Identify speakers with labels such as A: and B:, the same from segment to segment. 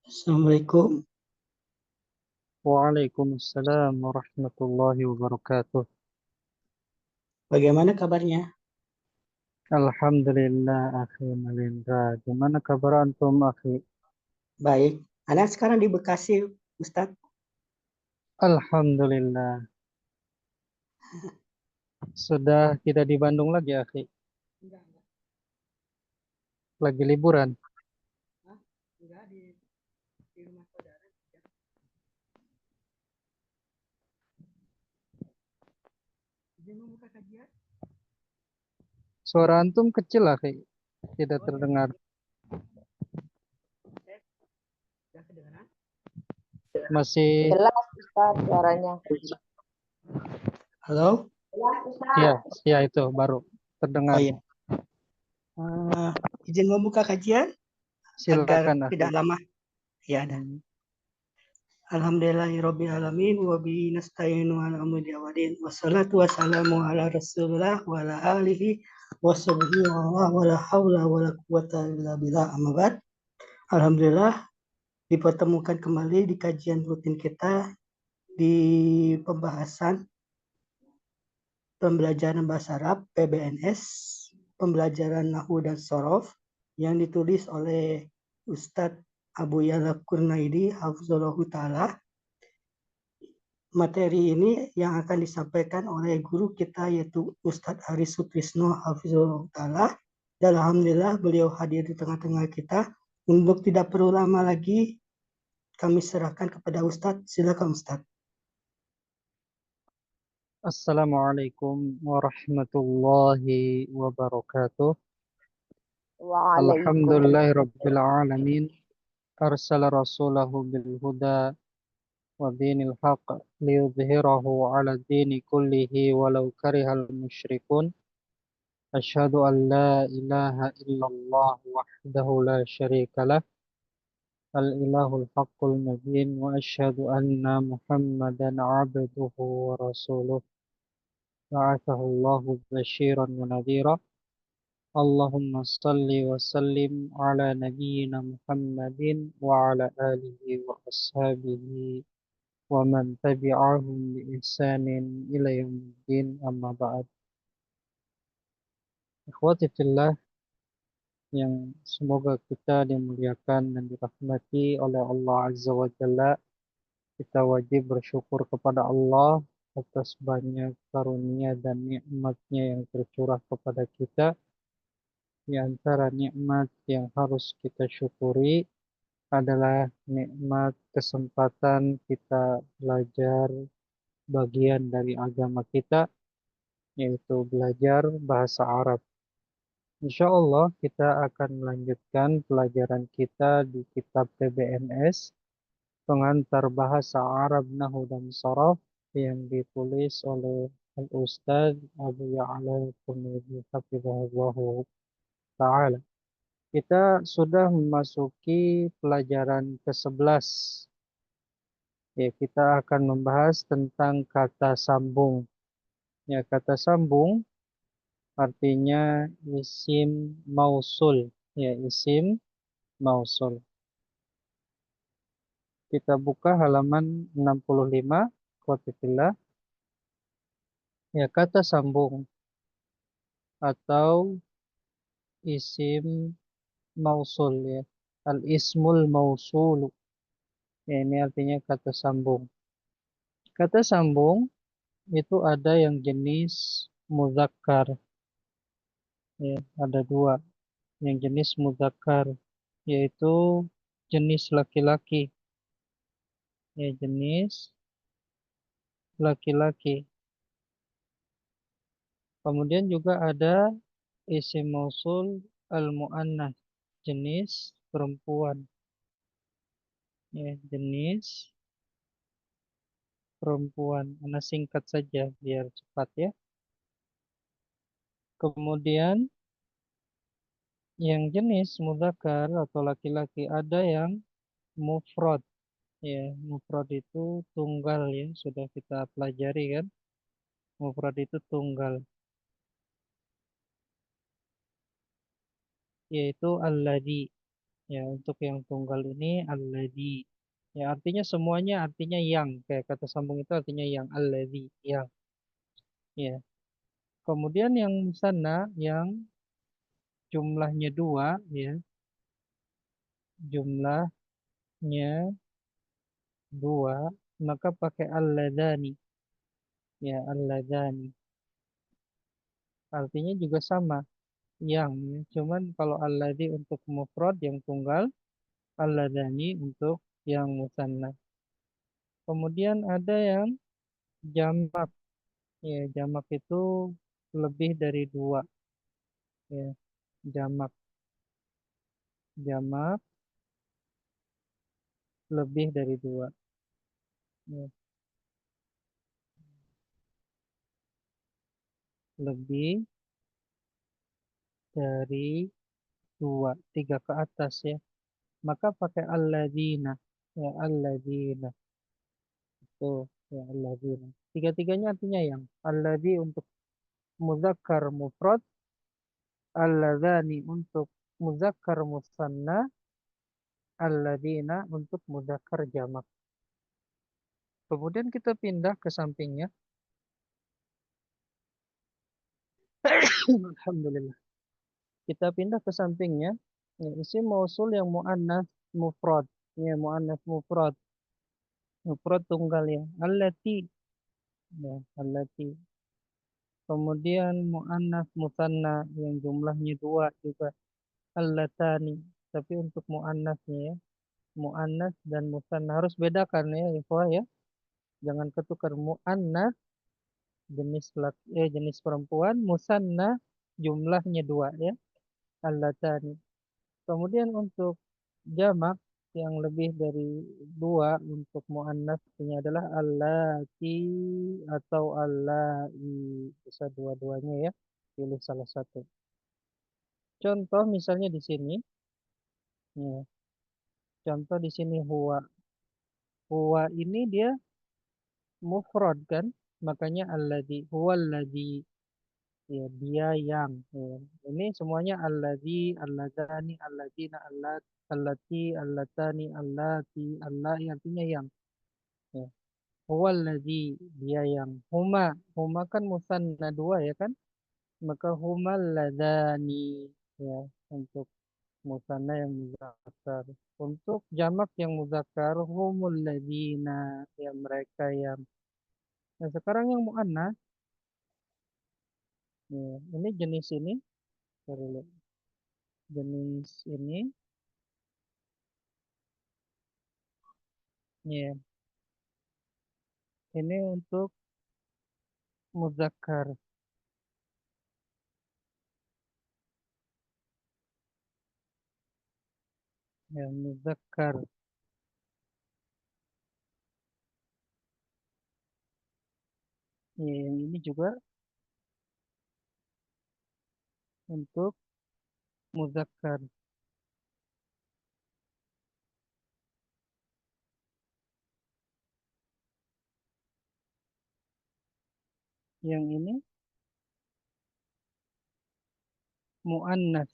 A: Assalamualaikum.
B: Waalaikumsalam warahmatullahi wabarakatuh.
A: Bagaimana kabarnya?
B: Alhamdulillah, akhi Malindra. Gimana kabar antum, akhi?
A: Baik. Anak sekarang di Bekasi, Ustadz.
B: Alhamdulillah. Sudah tidak di Bandung lagi, akhi.
A: Enggak, enggak.
B: Lagi liburan.
A: Hah? Enggak di rumah saudara. Izin membuka kajian?
B: Suara antum kecil, akhi. Tidak
A: Oh ya,
B: terdengar.
A: tes. Sudah kedengaran?
B: Masih,
C: Jelas Ustaz suaranya.
A: Halo?
C: Jelas
B: ya,
C: Ustaz.
B: ya itu baru
A: Oh
B: terdengar.
A: ya. Izin membuka kajian agar
B: Silakan, akhi.
A: tidak lama. Ya, ada.
B: Hmm.
A: Alhamdulillahirrabbilalamin wa bihi nasta'inu ala umuri wadin wassalatu wassalamu ala rasulillah wa ala alihi wa sahbihi wa la hawla wa la quwata illa billah amma ba'd. Alhamdulillah dipertemukan kembali di kajian rutin kita di pembahasan pembelajaran bahasa Arab PBNS, pembelajaran Nahwu dan Sorof yang ditulis oleh Ustadz Abu Yala Kurnaidi Hafizullah Ta'ala. Materi ini yang akan disampaikan oleh guru kita yaitu Ustadz Aris Sutrisno Hafizullah Ta'ala. Dan Alhamdulillah beliau hadir di tengah-tengah kita. Untuk tidak perlu lama lagi, kami serahkan kepada Ustadz. Silakan Ustadz.
B: Assalamualaikum warahmatullahi wabarakatuh.
C: Waalaikumsalam.
B: Alhamdulillahi rabbil alamin. Arsala rasulahu bil huda ودين الحق ليظهره على الدين كله ولو كره المشركون أشهد أن لا إله إلا الله وحده لا شريك له الإله الحق المبين وأشهد أن محمدا عبده ورسوله بعثه الله بشيرا ونذيرا اللهم صل وسلم على نبينا محمد وعلى آله وأصحابه ومن تبعهم بإحسان إلى يوم الدين أما بعد. Ikhwati fillah yang semoga kita dimuliakan dan dirahmati oleh Allah Azza wa Jalla, kita wajib bersyukur kepada Allah atas banyak karunia dan nikmatnya yang tercurah kepada kita. Di antara nikmat yang harus kita syukuri adalah nikmat kesempatan kita belajar bagian dari agama kita, yaitu belajar bahasa Arab. Insya Allah kita akan melanjutkan pelajaran kita di kitab PBNS, pengantar bahasa Arab Nahwu dan Sharaf yang ditulis oleh Al-Ustaz Abu Ya'la Tirmidzi hafizahullahu ta'ala. Kita sudah memasuki pelajaran ke-11. Ya, kita akan membahas tentang kata sambung. Ya, kata sambung artinya isim mausul. Ya, isim mausul. Kita buka halaman 65, Qatifillah. Ya, kata sambung atau isim mausul ya. Al-ismul mausulu. Ya, ini artinya kata sambung. Kata sambung itu ada yang jenis muzakkar. Ya, ada dua. Yang jenis muzakkar yaitu jenis laki-laki. Ya, jenis laki-laki. Kemudian juga ada isim mausul al-mu'annas, jenis perempuan. Ya, jenis perempuan. Ana singkat saja biar cepat ya. Kemudian yang jenis mudzakkar atau laki-laki ada yang mufrad. Ya, mufrad itu tunggal ya, sudah kita pelajari kan. Mufrad itu tunggal, yaitu alladzi. Ya, untuk yang tunggal ini alladzi. Ya, artinya semuanya artinya yang. Kayak kata sambung itu artinya yang alladzi, yang. Ya. Kemudian yang musanna yang jumlahnya dua, ya. Jumlahnya dua, maka pakai alladzani. Ya, alladzani. Artinya juga sama, yang. Ya. Cuman kalau alladzi untuk mufrad yang tunggal, alladzani untuk yang musanna. Kemudian ada yang jamak. Ya, jamak itu lebih dari dua. Ya, jamak. Jamak lebih dari dua. Ya, lebih dari dua. Tiga ke atas ya. Maka pakai alladzina. Ya, alladzina. Tuh, ya, alladzina. Tiga-tiganya artinya yang. Alladzi untuk muzakkar mufrad. Alladzani untuk muzakkar musanna. Alladzina untuk muzakkar jamak. Kemudian kita pindah ke sampingnya. Alhamdulillah. Kita pindah ke sampingnya. Ya, isim mausul yang muannas mufrad. Ya, muannas mufrad. Mufrad tunggal ya. Allati. Ya, allati. Kemudian muannas musanna yang jumlahnya dua juga. Allatani. Tapi untuk muannasnya ya. Muannas dan musanna harus bedakan ya, ikhwah ya. Jangan ketukar muannas jenis laki, jenis perempuan, musanna jumlahnya dua ya. Allatani. Kemudian untuk jamak yang lebih dari dua untuk muannas ini adalah allati atau allai. Bisa dua-duanya ya. Pilih salah satu. Contoh misalnya di sini, ya, contoh di sini huwa. Huwa ini dia mufrad kan? Makanya alladzi huwa alladzi, ya, dia yang. Ya. Ini semuanya alladzi, alladzani, alladzina, allati, allatani, allati, allai artinya yang. Ya. Huwallazi, dia yang. Huma kan musanna dua ya kan? Maka humal ladani, ya, untuk musanna yang muzakkar. Untuk jamak yang muzakkar humul ladina, ya mereka yang. Nah, sekarang yang muannas, ya, ini jenis ini, sorry, lihat. Jenis ini, ya, ini untuk muzakkar, ya, muzakkar. Ya, yang ini juga untuk muzakkar. Yang ini muannas.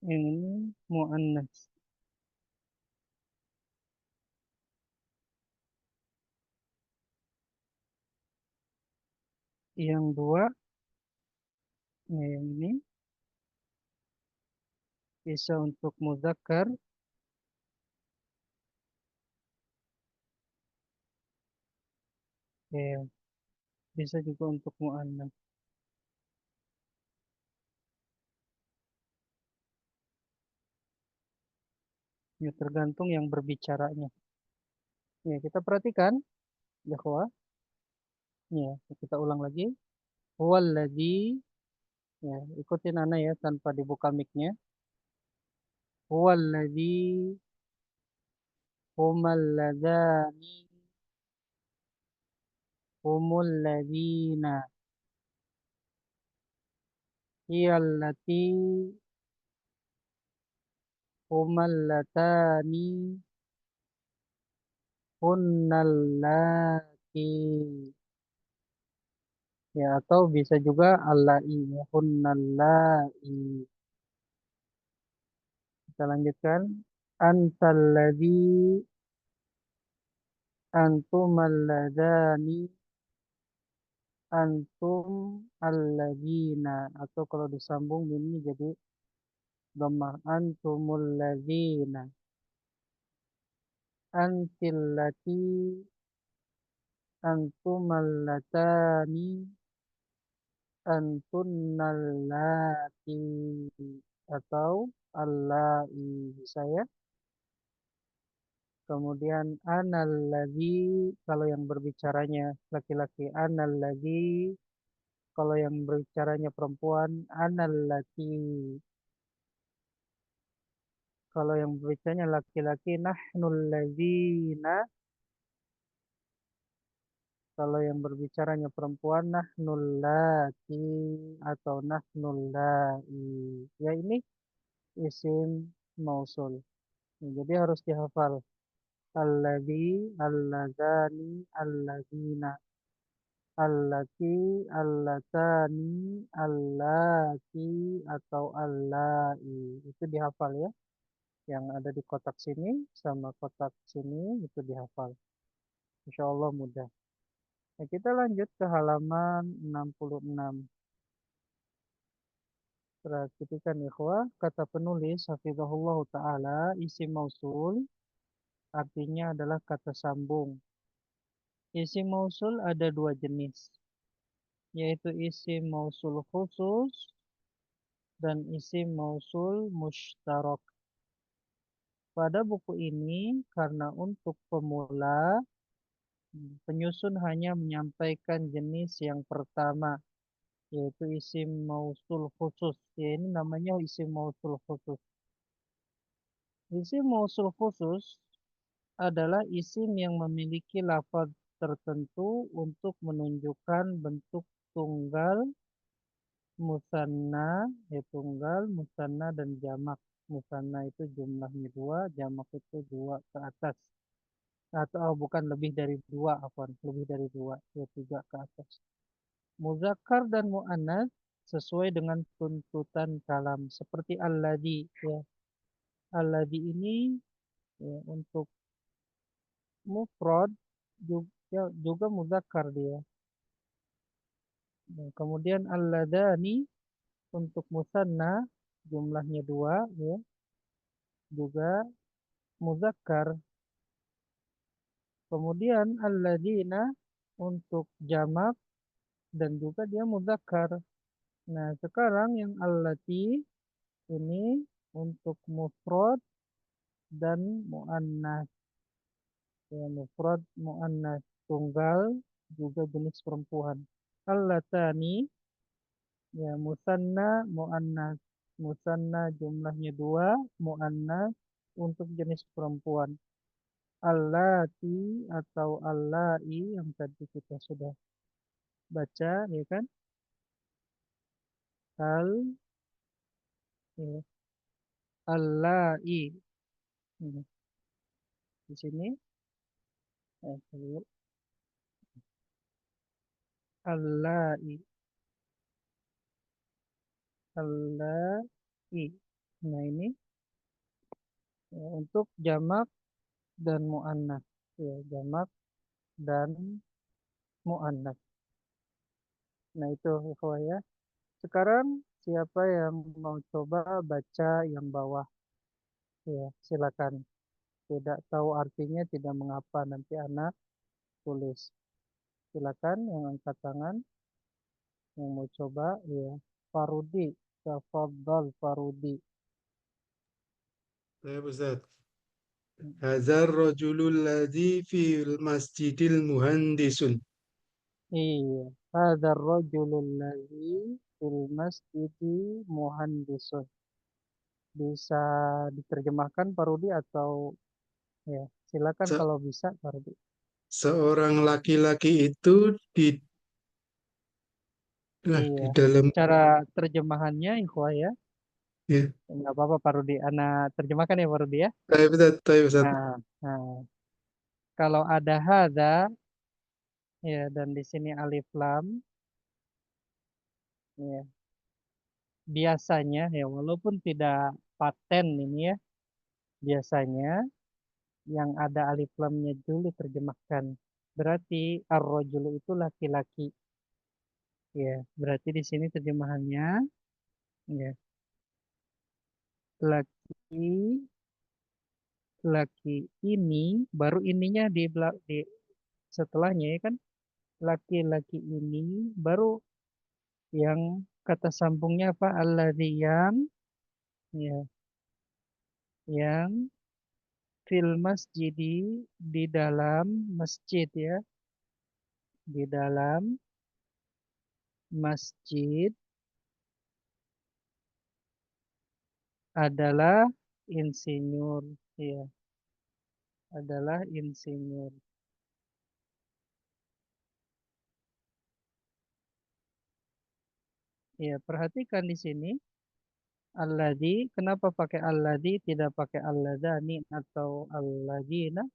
B: Yang ini muannas. Yang dua, ya, yang ini bisa untuk muzakkar, ya, bisa juga untuk muannas. Ya, tergantung yang berbicaranya. Ya, kita perhatikan, ya, kawan. Ya, kita ulang lagi. Huwallazi, ya, ikutin ana ya tanpa dibuka mic-nya. Huwallazi humal ladzani humul ladzina hiyallati humal latani hunnal lati. Ya, atau bisa juga allai, ya, hunnallai. Kita lanjutkan. Antalladzi, antumalladani, antum alladzina. Atau kalau disambung ini jadi dhammah. Antumul ladzina. Antillati, antumallatani, antunnallati. Atau allai, bisa ya. Kemudian analladzi, kalau yang berbicaranya laki-laki, analladzi, kalau yang berbicaranya perempuan, anallati. Kalau yang berbicaranya laki-laki, nahnul ladzina. Kalau yang berbicaranya perempuan, nahnul lati atau nahnul lai. Ya, ini isim mausul. Jadi harus dihafal. Alladzi, alladzani, alladzina. Allati, allatani, allati, atau allai. Itu dihafal ya. Yang ada di kotak sini sama kotak sini itu dihafal. Insya Allah mudah. Nah, kita lanjut ke halaman 66. Perhatikan ikhwah, kata penulis hafizahullah ta'ala, isim mausul artinya adalah kata sambung. Isim mausul ada dua jenis, yaitu isim mausul khusus dan isim mausul mushtarak. Pada buku ini, karena untuk pemula, penyusun hanya menyampaikan jenis yang pertama, yaitu isim mausul khusus. Ya, ini namanya isim mausul khusus. Isim mausul khusus adalah isim yang memiliki lafaz tertentu untuk menunjukkan bentuk tunggal, musanna, ya tunggal, musanna, dan jamak. Musanna itu jumlahnya dua, jamak itu dua ke atas. Atau bukan lebih dari dua, lebih dari dua, ya tiga ke atas. Muzakkar dan mu'annas sesuai dengan tuntutan kalam. Seperti alladzi, ya. Alladzi ini ya, untuk mufrad juga muzakkar dia. Nah, kemudian alladzani untuk musanna jumlahnya dua ya, juga muzakkar. Kemudian alladzina untuk jamak dan juga dia muzakkar. Nah, sekarang yang allati ini untuk mufrad dan muannas. Ya, mufrad muannas tunggal juga jenis perempuan. Allatani ya musanna muannas. Musanna jumlahnya dua, muannas untuk jenis perempuan. Allati atau allai yang tadi kita sudah baca ya kan? Al ya, allai. Hmm, di sini eh, allai, allai. Nah, ini ya, untuk jamak dan muannas. Ya, jamak dan muannas. Nah, itu ikhwah ya. Sekarang siapa yang mau coba baca yang bawah? Ya, silakan. Tidak tahu artinya tidak mengapa, nanti anak tulis. Silakan yang angkat tangan yang mau coba ya. Farudi, tafadhal Farudi.
C: Saya Ustaz. Hazar rajulul ladzi fil masjidil muhandisun.
B: Iya, hadzal rajulul ladzi fil masjidi muhandisun. Bisa diterjemahkan Farudi atau ya, silakan
C: Se-
B: kalau bisa Farudi.
C: Seorang laki-laki itu
B: Iya,
C: di dalam
B: cara terjemahannya ikhwah ya.
C: ya.
B: Enggak apa-apa Pak Rudi. Anak terjemahkan ya Pak Rudi ya.
C: Saya Ustaz.
B: Nah, kalau ada hadza ya dan di sini alif lam Ya. Biasanya ya walaupun tidak paten ini ya, biasanya yang ada alif lamnya dulu terjemahkan. Berarti ar-rajulu itu laki-laki. Ya, berarti di sini terjemahannya ya laki laki ini baru ininya di setelahnya ya kan, laki-laki ini baru yang kata sambungnya apa, alladzi ya yang fil masjidi di dalam masjid ya, di dalam masjid adalah insinyur ya, adalah insinyur. Ya, perhatikan di sini alladzi, kenapa pakai alladzi tidak pakai alladzani atau alladzina?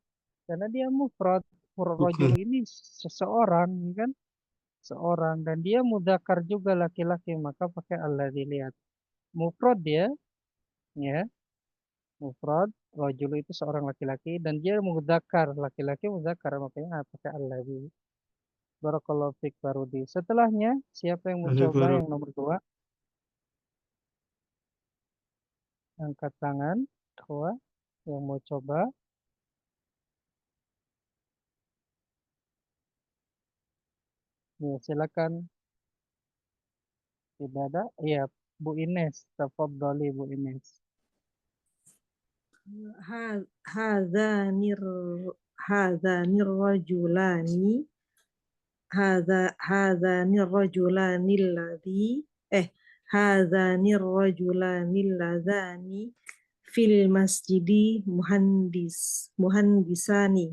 B: Karena dia mufrad. Rajul ini seseorang kan, seorang, dan dia mudzakkar juga laki-laki, maka pakai alladzi. Lihat mufrad dia ya, mufrad rajul itu seorang laki-laki dan dia mudzakkar laki-laki, mudzakkar, makanya pakai alladzi. Barakallahu fiik Barudi. Setelahnya siapa yang mau
C: Ini
B: coba
C: baru
B: yang nomor 2? Angkat tangan. Dua yang mau coba. Ya, silakan. Tidak ada? Iya, Bu Ines. Tafadhali Bu Ines.
D: Hadzanir hadzanir rajulani hadzanir rajulanil ladzi hadzanir rajulanil ladzani fil masjidi muhandisani.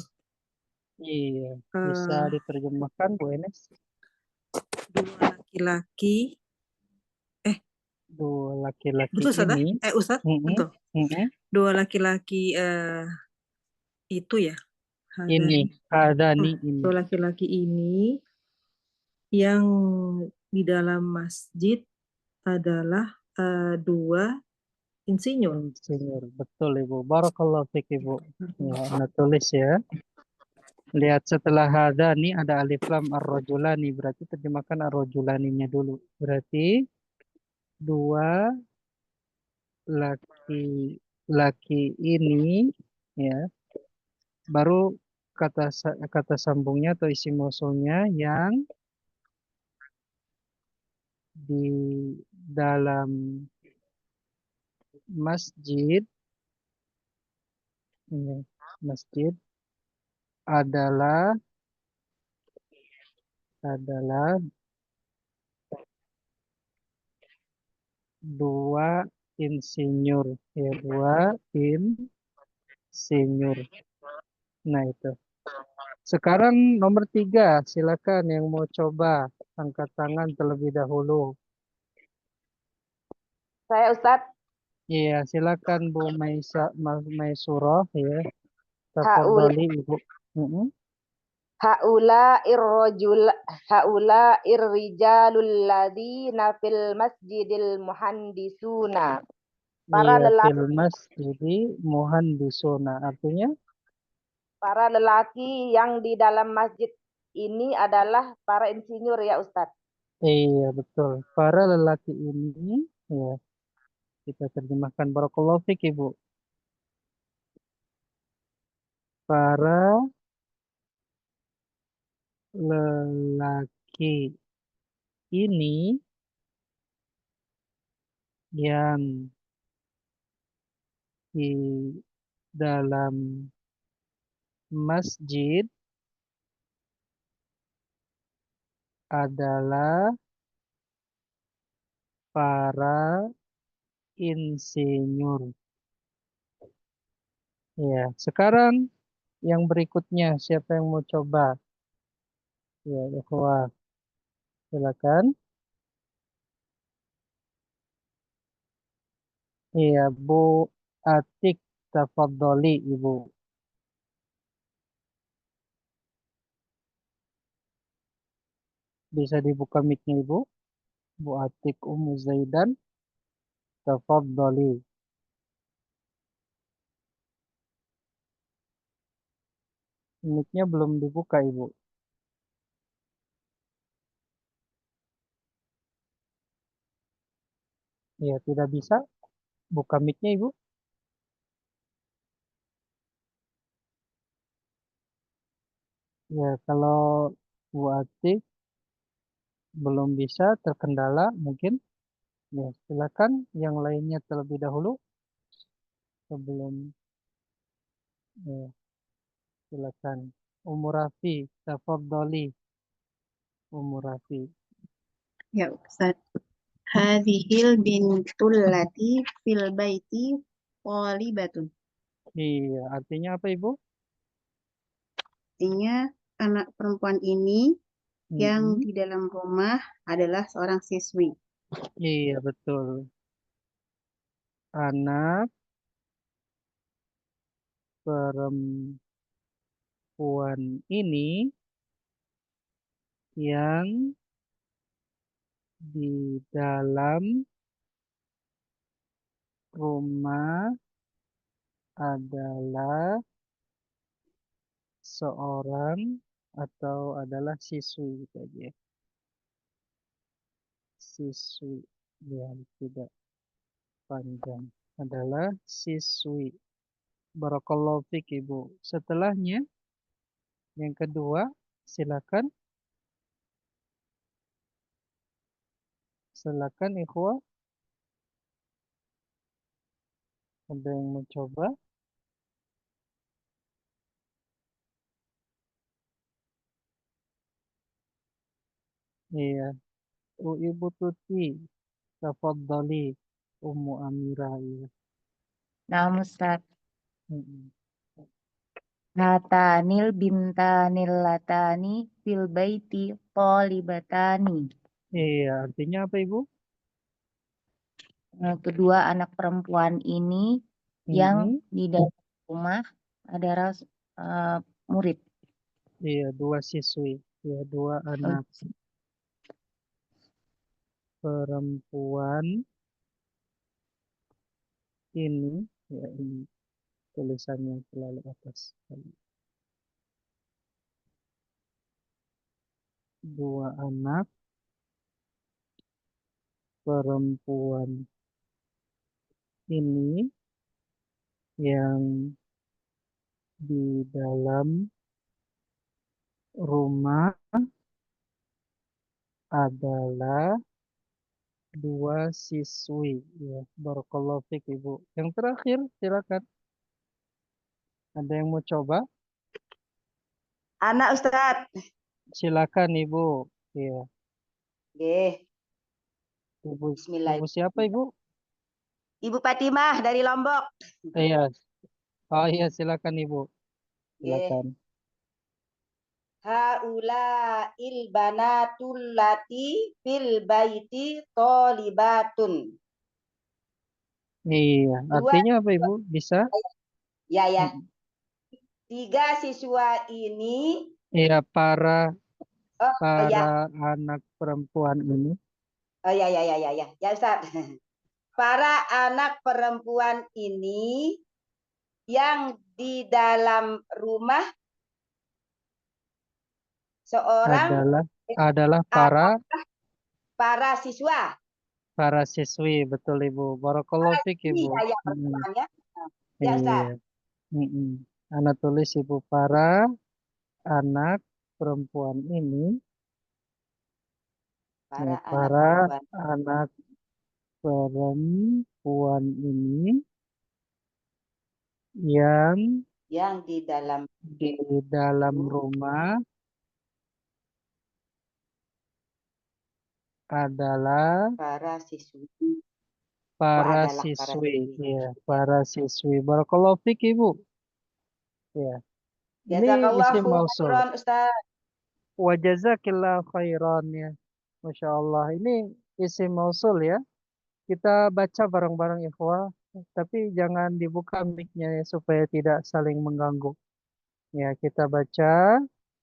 B: Iya, bisa diterjemahkan Bu Ines.
D: Dua laki-laki
B: Dua laki-laki
D: betul Ustaz?
B: ini.
D: Ustaz, betul. Dua laki-laki itu ya.
B: Ini, hadani ini.
D: Dua laki-laki ini yang di dalam masjid adalah dua insinyur.
B: Insinyur, betul Ibu. Barakallahu fiik Ibu. Ya, Anda tulis ya. Lihat setelah hadani ada alif lam ar-rajulani, berarti terjemahkan ar-rajulaninya dulu. Berarti dua laki-laki ini ya, baru kata sambungnya atau isi mausulnya yang di dalam masjid ini, masjid adalah dua insinyur ya, dua insinyur. Nah itu. Sekarang nomor 3, silakan yang mau coba angkat tangan terlebih dahulu.
E: Saya Ustadz.
B: Iya, silakan Bu Maisurah ya. Tafadhali Ibu.
E: Haula irrijalul ladzina fil masjidil muhandisuna. Para
B: Iya,
E: lelaki
B: fil masjidi muhandisuna, artinya
E: para lelaki yang di dalam masjid ini adalah para insinyur ya Ustadz.
B: iya betul. Para lelaki ini ya, kita terjemahkan barakallahu fiik Ibu. Para lelaki ini yang di dalam masjid adalah para insinyur. Ya, sekarang yang berikutnya siapa yang mau coba? Ya, ikhwah. Silakan. Iya, Bu Atik, tafadholi Ibu. Bisa dibuka mic-nya Ibu? Bu Atik Ummu Zaidan, tafadhali. Mic-nya belum dibuka, Ibu. Ya, tidak bisa. Buka mic-nya, Ibu. Ya, kalau Bu Atik belum bisa, terkendala mungkin. Ya, silakan yang lainnya terlebih dahulu sebelum ya, silakan. Ummu Rafi, tafadhali. Ummu Rafi.
F: Ya, Ustaz. Hadhil bintul lati fil baiti thalibatun.
B: Iya, artinya apa, Ibu?
F: Artinya anak perempuan ini yang
B: Mm-mm.
F: di dalam rumah adalah seorang siswi.
B: Iya, betul. Anak perempuan ini yang di dalam rumah adalah seorang atau adalah siswi gitu aja. Siswi yang tidak panjang adalah siswi. Barakallahu fiik, Ibu. Setelahnya yang kedua, silakan. Silakan ikhwah. Ada yang mencoba? Iya. Ibu Tuti, tafadhali. Ummu Amirah. Iya.
G: Nah, Ustaz.
B: Mm-mm.
G: Hatanil bintanil latani fil baiti thalibatani.
B: Iya, artinya apa, Ibu?
G: Kedua anak perempuan ini yang
B: Mm-mm.
G: di dalam rumah adalah murid.
B: Iya, dua siswi. Ya, dua anak perempuan ini. Ya, ini tulisannya selalu atas. Dua anak perempuan ini yang di dalam rumah adalah dua siswi. Ya, barakallahu fiik, Ibu. Yang terakhir, silakan. Ada yang mau coba?
E: Anak Ustaz.
B: Silakan, Ibu. Ya,
E: Nggih.
B: Ibu
E: Bismillah.
B: siapa, Ibu?
E: Ibu Fatimah dari Lombok.
B: Iya. Oh iya, silakan, Ibu.
E: Nggih.
B: Silakan.
E: Haula il banatul lati fil baiti thalibatun.
B: Iya,
E: Dua,
B: artinya apa, Ibu? Bisa?
E: ya ya.
B: Mm.
E: Tiga siswa ini,
B: Iya, para
E: ya,
B: anak perempuan ini.
E: ya ya Ustaz. Para anak perempuan ini yang di dalam rumah seorang
B: adalah
E: para siswa.
B: para siswi, betul, Ibu. Barakallahu fiik,
E: Ini
B: Ibu.
E: saya perempuannya. Ya Ustaz.
B: Iya. Mm-mm. Ana tulis, Ibu, para anak perempuan ini.
E: Para
B: Ya,
E: anak
B: para
E: perempuan
B: anak perempuan ini yang
E: di dalam
B: rumah adalah
E: para siswi.
B: para
E: adalah para
B: siswi.
E: siswi.
B: Ya, para siswi. Barakallahu fiik, Ibu. Ya. Ini isim
E: Jazakallahu
B: mausul.
E: khairan Ustaz.
B: Wa jazakillahu khairan, ya. Masya Allah. Ini isim mausul, ya. Kita baca bareng-bareng, ikhwah. Tapi jangan dibuka mic-nya, ya, supaya tidak saling mengganggu. Ya, kita baca.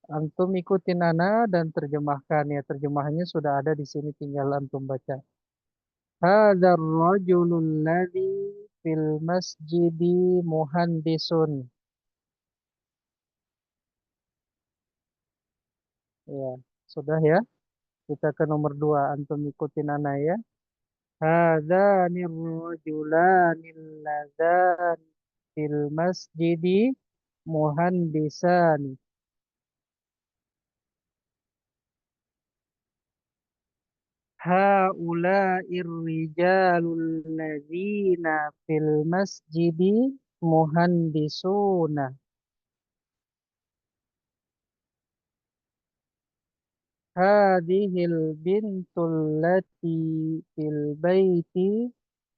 B: Antum ikutin ana dan terjemahkan ya. Terjemahannya sudah ada di sini, tinggal antum baca. Hadzal rajulul ladzi fil masjidi muhandisun. Ya, sudah ya. Kita ke nomor 2. Antum ikutin ana ya. Hadzanir rajulanil ladzani fil masjidi muhandisani. Haula'ir rijalul ladzina fil masjidi muhandisuna. Hadhil bintul lati fil baiti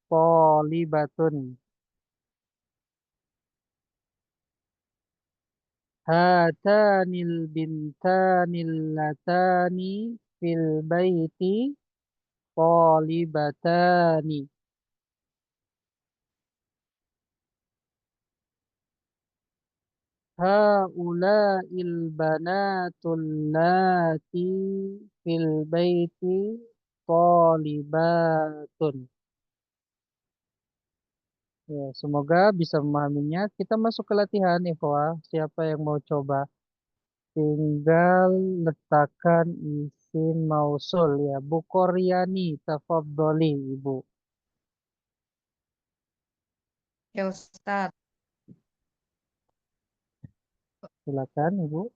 B: talibatun. Hatanil bintanil latani fil baiti talibatani. Haula'il banatul lati fil baiti talibatun. Ya, semoga bisa memahaminya. Kita masuk ke latihan, ikhwah. Siapa yang mau coba? Tinggal letakkan isim mausul ya. Bu Koryani, tafadholi, Ibu.
H: Ya Ustaz.
B: Silakan, Ibu.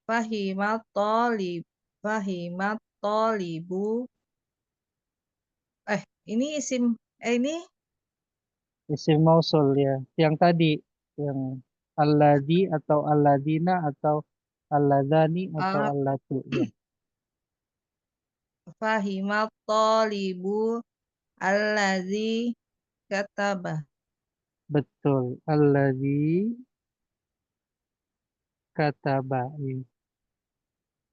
H: Fahimat tolibu. Ini ini
B: Isim mausul ya. Yang tadi, yang alladzi atau alladzina atau alladzani atau allati ya.
H: fahimat tolibu allazi kataba.
B: Betul. Alladzi kataba. Ya.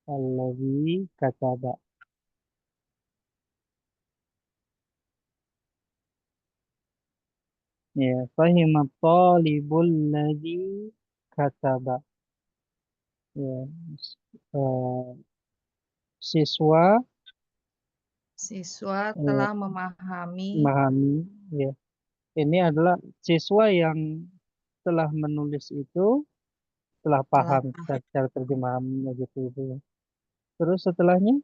B: Alladzi kataba. Ya, fahimat talibul ladzi kataba. Ya, siswa
H: Siswa
B: eh,
H: telah memahami
B: memahami ya. Ini adalah siswa yang telah menulis itu telah paham cara terjemahannya gitu Ibu. Terus setelahnya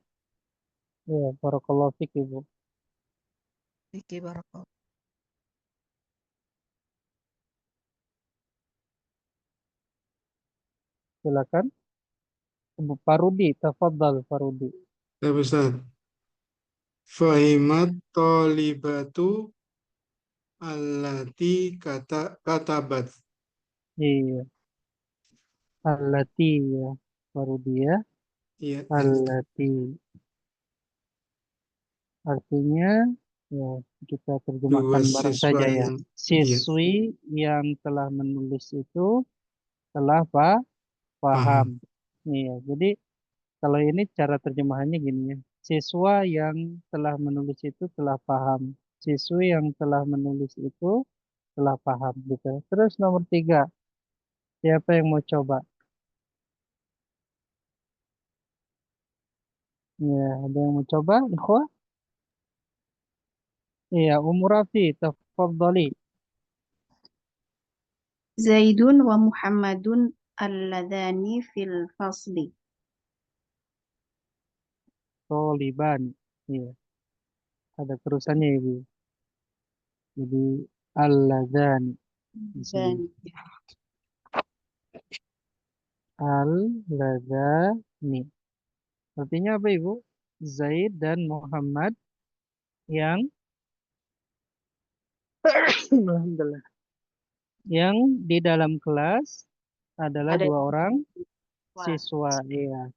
B: ya barakallahu fik Ibu.
H: Fikih barakallahu.
B: Silakan. Ibu Farudi, tafadhal Farudi.
C: Ya, Ustaz. Fahimat tolibatu allati katabat.
B: Iya. Allati ya Farudi ya.
C: Iya,
B: Allati. Artinya ya kita
C: dua
B: terjemahkan bareng
C: siswa
B: saja ya.
C: yang iya,
B: Siswi yang telah menulis itu telah
C: paham.
B: paham. Iya, jadi kalau ini cara terjemahannya gini ya. Siswa yang telah menulis itu telah paham. Siswi yang telah menulis itu telah paham gitu. Terus nomor 3, siapa yang mau coba? Ya, ada yang mau coba? Ikhwah? Iya, Rafi, tafadhali.
F: Zaidun wa Muhammadun alladhani fil fasli.
B: Toliban. Iya, ada terusannya Ibu. Jadi al-ladzani di sini.
F: Dan
B: Al-ladzani. Artinya apa Ibu? Zaid dan Muhammad yang alhamdulillah, yang di dalam kelas adalah
F: ada
B: 2 orang
F: siswa.
B: siswa. Iya.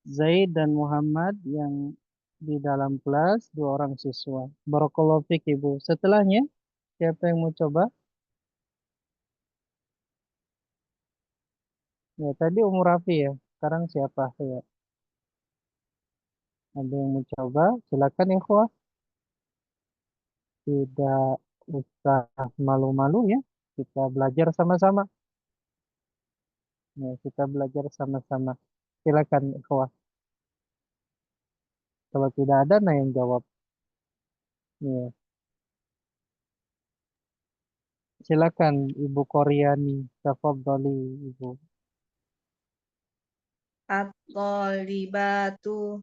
B: Zaid dan Muhammad yang di dalam kelas 2 orang siswa. Barakallahu fik Ibu. Setelahnya siapa yang mau coba? Ya tadi Rafi ya. Sekarang siapa? Ya. Ada yang mau coba? Silakan ikhwah. Tidak usah malu-malu ya. Kita belajar sama-sama. Ya, kita belajar sama-sama. Silakan, ikhwah. Kalau tidak ada, nah yang jawab. Ya. Silakan, Ibu Koryani. Tafadhali, Ibu.
H: At-tolibatu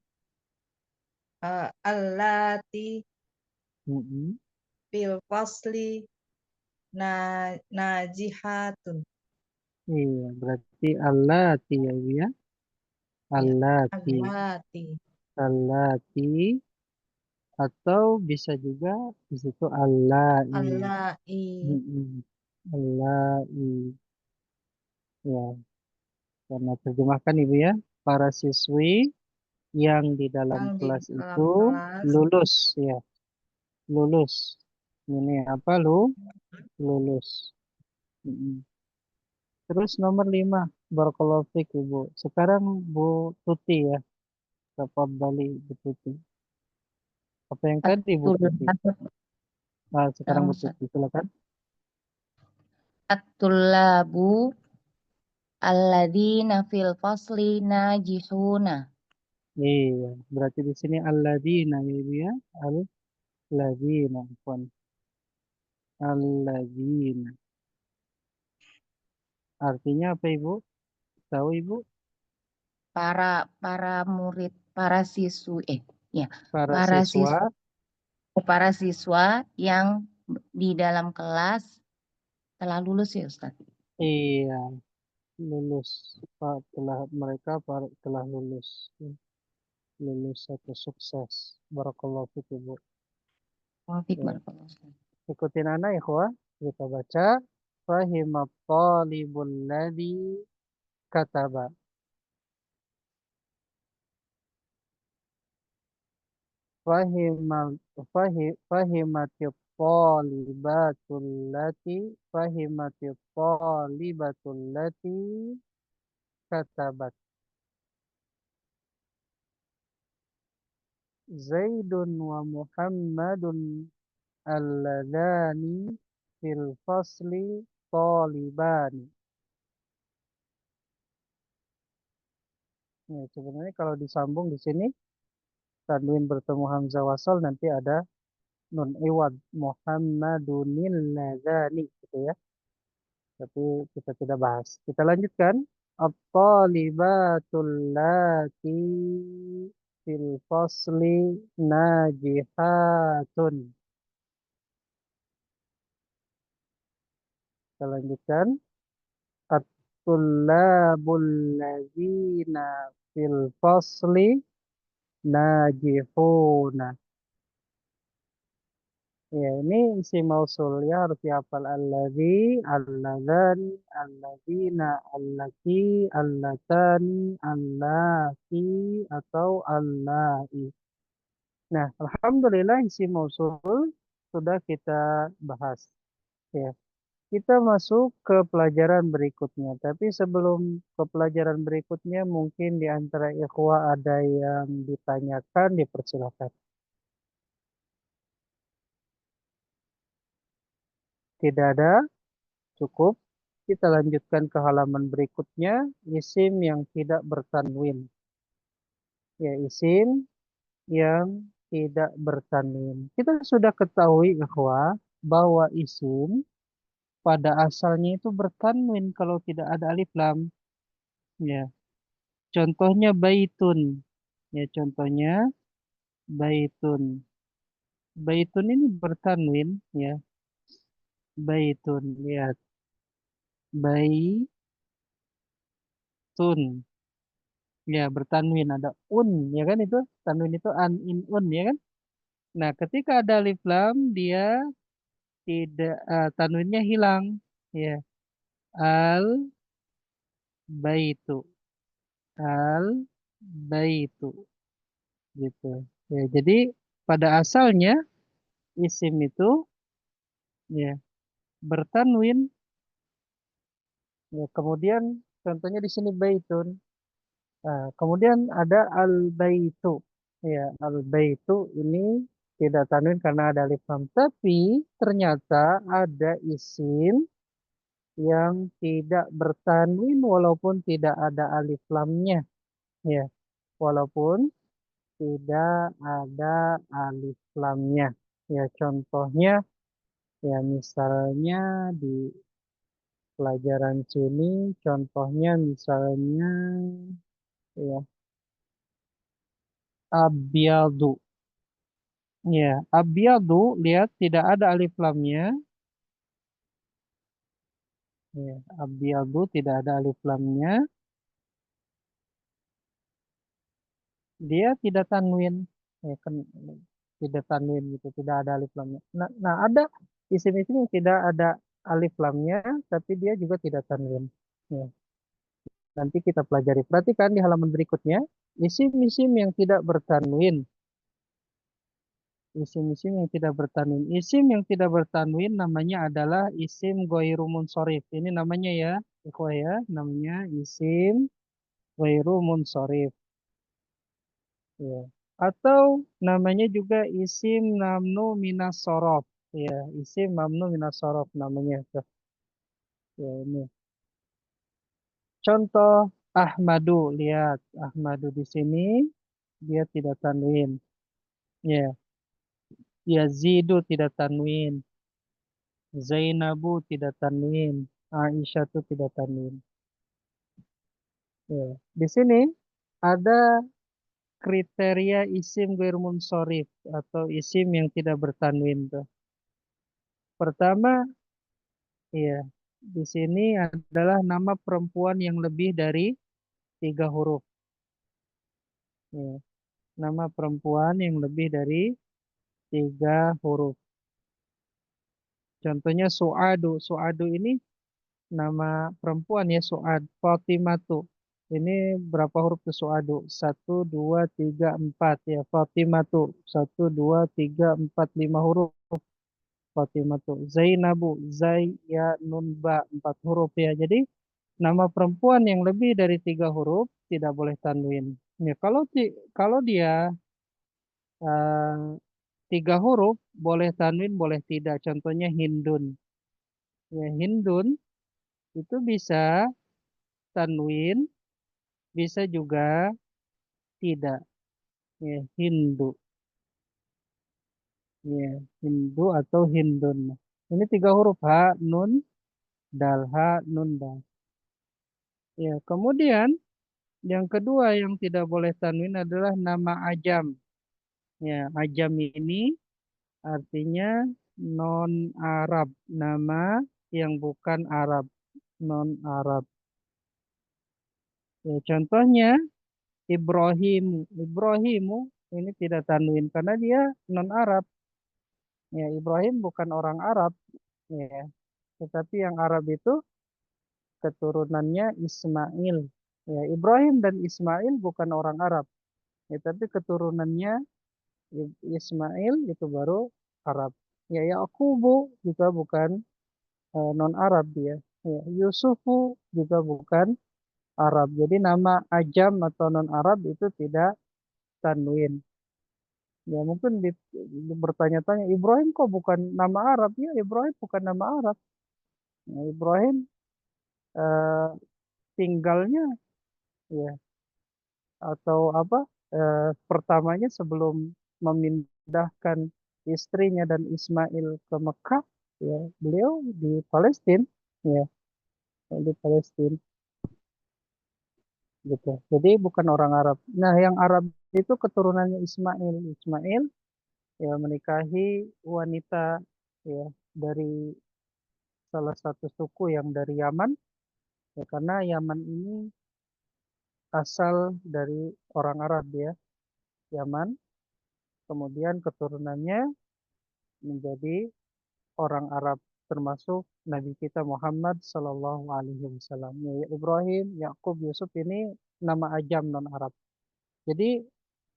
H: allati
B: Mm-mm.
H: fil fasli najihatun.
B: Iya, berarti allati ya, Ibu ya.
H: Ya,
B: Allati.
H: allati.
B: Allati. Atau bisa juga di situ allai.
H: Allai.
B: Mm-mm. Allai. Ya, karena terjemahkan Ibu ya. Para siswi yang di dalam
H: Yang di
B: kelas
H: dalam
B: itu
H: kelas
B: lulus ya. Lulus. Ini apa lulus. Mm-mm. Terus nomor 5, barakallahu fiik Ibu. Sekarang Bu Tuti ya. Tafadhali Bu Tuti. Apa yang tadi Bu Tuti? Ah, sekarang Bu Tuti, silakan.
G: At-tullabu alladzina fil fasli najihuna.
B: Iya, berarti di sini alladzina ya Ibu ya. Alladzina, afwan. Alladzina. Artinya apa Ibu? Tahu Ibu?
G: Para murid, para siswi, ya,
B: Para
G: para
B: siswa.
G: para siswa yang di dalam kelas telah lulus ya Ustaz.
B: Iya, lulus. Mereka telah lulus. Lulus atau sukses. Barakallahu fiik Ibu.
G: Wafik
B: Ya.
G: barakallahu Ustaz.
B: Ikutin anak ikhwah. Kita baca. Fahimat talibul ladzi kataba. Fahimatit talibatul lati. Fahimatit talibatul lati katabat. Zaidun wa Muhammadun alladhani fil fasli talibani. Ya, sebenarnya kalau disambung di sini tanwin bertemu hamzah wasal nanti ada nun iwad Muhammadunil ladzani gitu ya. Tapi kita tidak bahas. Kita lanjutkan. At-talibatul lati fil fasli najihatun. Kita lanjutkan. At-tullabul ladzina fil fasli najihuna. Ya, ini isi mausul ya harus dihafal alladzi, alladzani, alladzina, allati, allatani, allati atau allai. Nah, alhamdulillah isi mausul sudah kita bahas. Ya, kita masuk ke pelajaran berikutnya. Tapi sebelum ke pelajaran berikutnya, mungkin di antara ikhwah ada yang ditanyakan, dipersilakan. Tidak ada? Cukup. Kita lanjutkan ke halaman berikutnya, isim yang tidak bertanwin. Ya, isim yang tidak bertanwin. Kita sudah ketahui bahwa isim pada asalnya itu bertanwin kalau tidak ada alif lam. Ya, contohnya baitun. Ya, contohnya baitun. Baitun ini bertanwin, ya. Baitun, lihat. Baitun. Ya, bertanwin ada ya kan itu tanwin itu an in ya kan. Nah, ketika ada alif lam dia tidak tanwinnya hilang ya. Al baitu al baitu gitu ya. Jadi pada asalnya isim itu ya bertanwin ya. Kemudian contohnya di sini baitun. Nah, kemudian ada al baitu ya. Al baitu ini tidak tanwin karena ada alif lam, tapi ternyata ada isim yang tidak bertanwin walaupun tidak ada alif lamnya, ya, walaupun tidak ada alif lamnya. Ya, contohnya, ya misalnya di pelajaran sini, contohnya misalnya, ya, abyadu. Ya, abyadu, lihat tidak ada alif lamnya. Ya, abyadu tidak ada alif lamnya. Dia tidak tanwin. Ya, kan, tidak tanwin gitu, tidak ada alif lamnya. Nah, ada isim-isim yang tidak ada alif lamnya, tapi dia juga tidak tanwin. Ya, nanti kita pelajari. Perhatikan di halaman berikutnya, isim-isim yang tidak bertanwin. Isim-isim yang tidak bertanwin. Isim yang tidak bertanwin namanya adalah isim ghairu munsharif. Ini namanya ya, ikhwah ya, namanya isim ghairu munsharif. Ya. Atau namanya juga isim mamnu minas sorof. Ya, isim mamnu minas sorof namanya. Tuh. Ya, ini. Contoh Ahmadu, lihat Ahmadu di sini dia tidak tanwin. Ya, Yazidu tidak tanwin. Zainabu tidak tanwin. Aisyah itu tidak tanwin. Ya. Di sini ada kriteria isim ghair munsharif atau isim yang tidak bertanwin tuh. Pertama, ya, di sini adalah nama perempuan yang lebih dari 3 huruf. Ya. Nama perempuan yang lebih dari 3 huruf. Contohnya Su'adu. Su'adu ini nama perempuan ya, Su'ad. Fatimatu. Ini berapa huruf tuh Su'adu? 1, 2, 3, 4 ya. Fatimatu. 1, 2, 3, 4, 5 huruf. Fatimatu. Zainabu. Zai, ya, nun, ba. 4 huruf ya. Jadi nama perempuan yang lebih dari 3 huruf tidak boleh tanwin. Ya, kalau dia 3 huruf boleh tanwin, boleh tidak. Contohnya Hindun. Ya, Hindun itu bisa tanwin, bisa juga tidak. Ya, Hindu. Ya, Hindu atau Hindun. Ini 3 huruf ha, nun, dal, ha, nun, dal. Ya, kemudian yang kedua yang tidak boleh tanwin adalah nama ajam. Ya, ajam ini artinya non Arab, nama yang bukan Arab, non Arab. Ya, contohnya Ibrahim, Ibrahimu ini tidak tanwin karena dia non Arab. Ya, Ibrahim bukan orang Arab, ya. Tetapi yang Arab itu keturunannya Ismail. Ya, Ibrahim dan Ismail bukan orang Arab, ya, tapi keturunannya Ismail itu baru Arab. Ya, Yaqubu juga bukan non-Arab dia. Ya, Yusufu juga bukan Arab. Jadi nama ajam atau non-Arab itu tidak tanwin. Ya mungkin bertanya-tanya, Ibrahim kok bukan nama Arab? Ya, Ibrahim bukan nama Arab. Ya, Ibrahim eh, tinggalnya ya atau apa pertamanya sebelum memindahkan istrinya dan Ismail ke Mekah, ya beliau di Palestina, ya di Palestina. Gitu. Jadi bukan orang Arab. Nah, yang Arab itu keturunannya Ismail. Ismail ya menikahi wanita ya dari salah satu suku yang dari Yaman. Ya, karena Yaman ini asal dari orang Arab ya, Yaman. Kemudian keturunannya menjadi orang Arab termasuk Nabi kita Muhammad Sallallahu Alaihi Wasallam. Ya, Ibrahim, Yakub, Yusuf ini nama ajam non Arab. Jadi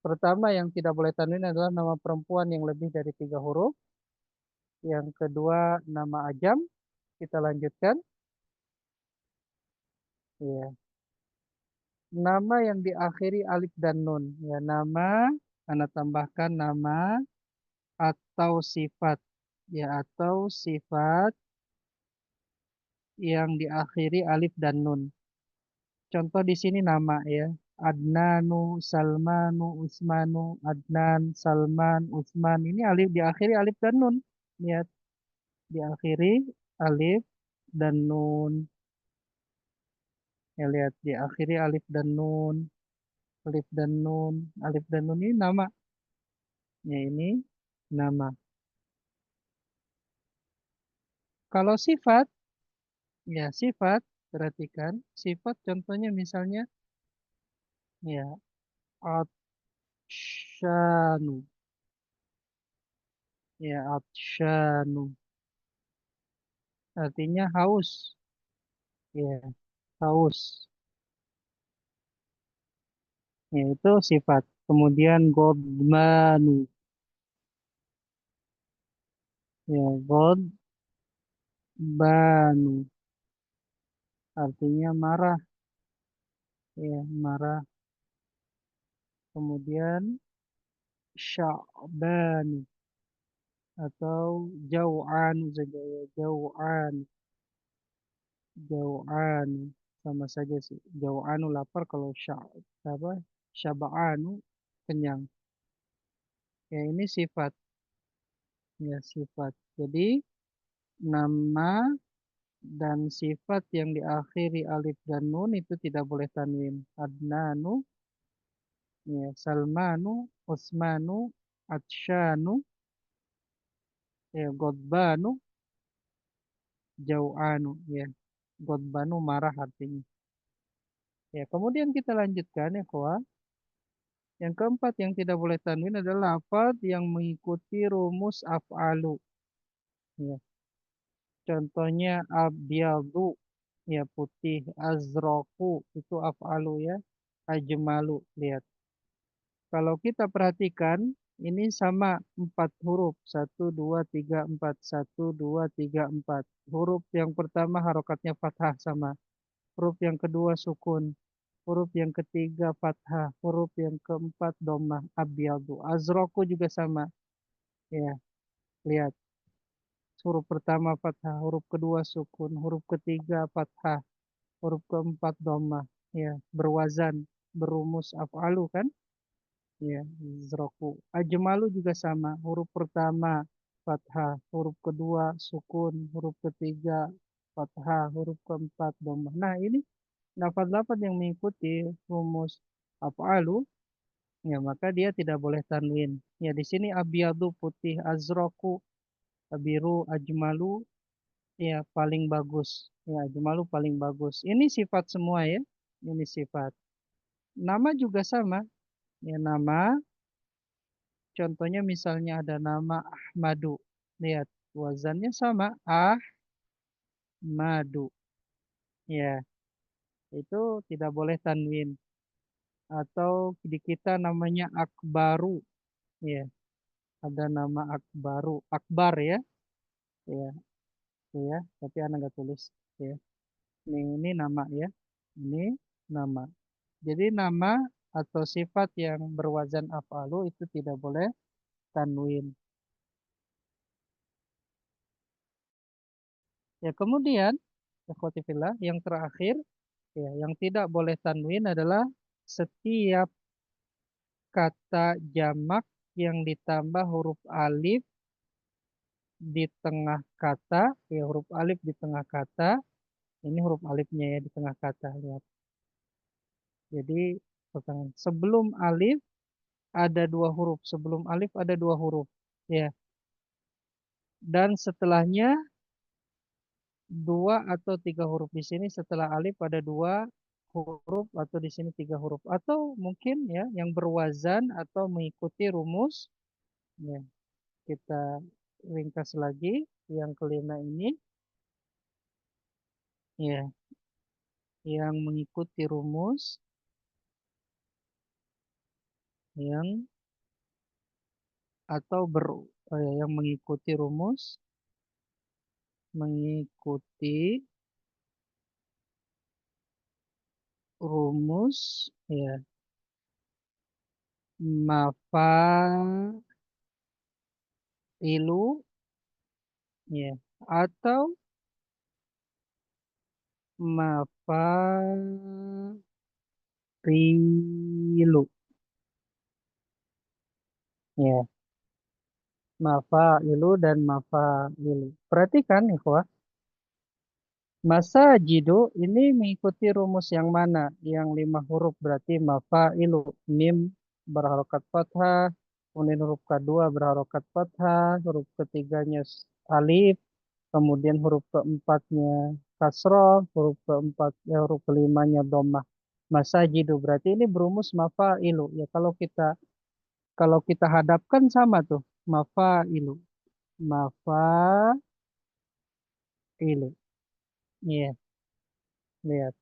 B: pertama yang tidak boleh tanwin adalah nama perempuan yang lebih dari 3 huruf. Yang kedua nama ajam. Kita lanjutkan. Ya. Nama yang diakhiri alif dan nun. Ya, nama, Anda tambahkan nama atau sifat. Ya, atau sifat yang diakhiri alif dan nun. Contoh di sini nama ya. Adnanu, Salmanu, Usmanu, Adnan, Salman, Usman. Ini alif diakhiri alif dan nun. Lihat, diakhiri alif dan nun. Ya lihat, diakhiri alif dan nun. Alif dan nun. Alif dan nun ini nama. Ya ini nama. Kalau sifat, ya sifat, perhatikan. Sifat contohnya misalnya, ya, atsyanu. Ya, atsyanu. Artinya haus. Ya, haus. Ya, itu sifat. Kemudian godmanu. Ya, godbanu. Artinya marah. Ya, marah. Kemudian sya'banu. Atau jau'an. Jau'an. Jau'an. Sama saja sih. Jau'anu lapar, kalau syaba'anu kenyang. Ya, ini sifat. Ya, sifat. Jadi, nama dan sifat yang diakhiri alif dan nun itu tidak boleh tanwin. Adnanu, ya, Salmanu, Usmanu, Atsyanu, ya, Godbanu, Jau'anu, ya. Godbanu marah artinya. Ya, kemudian kita lanjutkan ya, kawan. Yang keempat yang tidak boleh tanwin adalah lafaz yang mengikuti rumus af'alu. Ya. Contohnya abyadu, ya putih, azraku itu af'alu ya, ajmalu, lihat. Kalau kita perhatikan ini sama 4 huruf, 1 2 3 4, 1 2 3 4. Huruf yang pertama harokatnya fathah sama. Huruf yang kedua sukun. Huruf yang ketiga fathah, huruf yang keempat dhammah, abyadu. Azraku juga sama. Ya, lihat. Huruf pertama fathah, huruf kedua sukun, huruf ketiga fathah, huruf keempat dhammah. Ya, berwazan, berumus af'alu kan? Ya, zroku. Ajmalu juga sama. Huruf pertama fathah, huruf kedua sukun, huruf ketiga fathah, huruf keempat dhammah. Nah, ini lafaz-lafaz yang mengikuti rumus af'alu, ya maka dia tidak boleh tanwin. Ya, di sini abyadu putih, azraku, abiru, ajmalu, ya paling bagus. Ya, ajmalu paling bagus. Ini sifat semua ya. Ini sifat. Nama juga sama. Ya, nama. Contohnya misalnya ada nama Ahmadu. Lihat, wazannya sama. Ahmadu. Ya, itu tidak boleh tanwin. Atau di kita namanya Akbaru. Ya, ada nama Akbaru. Akbar ya. Ya, ya. Tapi anak nggak tulis. Ya. Ini nama ya. Ini nama. Jadi nama atau sifat yang berwazan af'alu itu tidak boleh tanwin. Ya, kemudian ikhwati fillah, yang terakhir ya, yang tidak boleh tanwin adalah setiap kata jamak yang ditambah huruf alif di tengah kata, ya huruf alif di tengah kata, ini huruf alifnya ya di tengah kata, lihat. Jadi sebelum alif ada 2 huruf, sebelum alif ada 2 huruf, ya. Dan setelahnya 2 atau 3 huruf. Di sini setelah alif ada 2 huruf atau di sini 3 huruf, atau mungkin ya yang berwazan atau mengikuti rumus. Ya, kita ringkas lagi yang kelima ini, ya, yang mengikuti rumus yang atau yang mengikuti rumus ya, mafa'ilu, ya, atau mafarilu. Ya, mafailu dan mafailu. Perhatikan ikhwah, masajidu ini mengikuti rumus yang mana? Yang 5 huruf berarti mafailu. Mim berharokat fathah, kemudian huruf kedua berharokat fathah, huruf ketiganya alif, kemudian huruf keempatnya kasroh, huruf kelimanya dhammah. Masajidu berarti ini berumus mafailu. Ya kalau kita hadapkan sama tuh mafailu. Mafailu. Iya, lihat.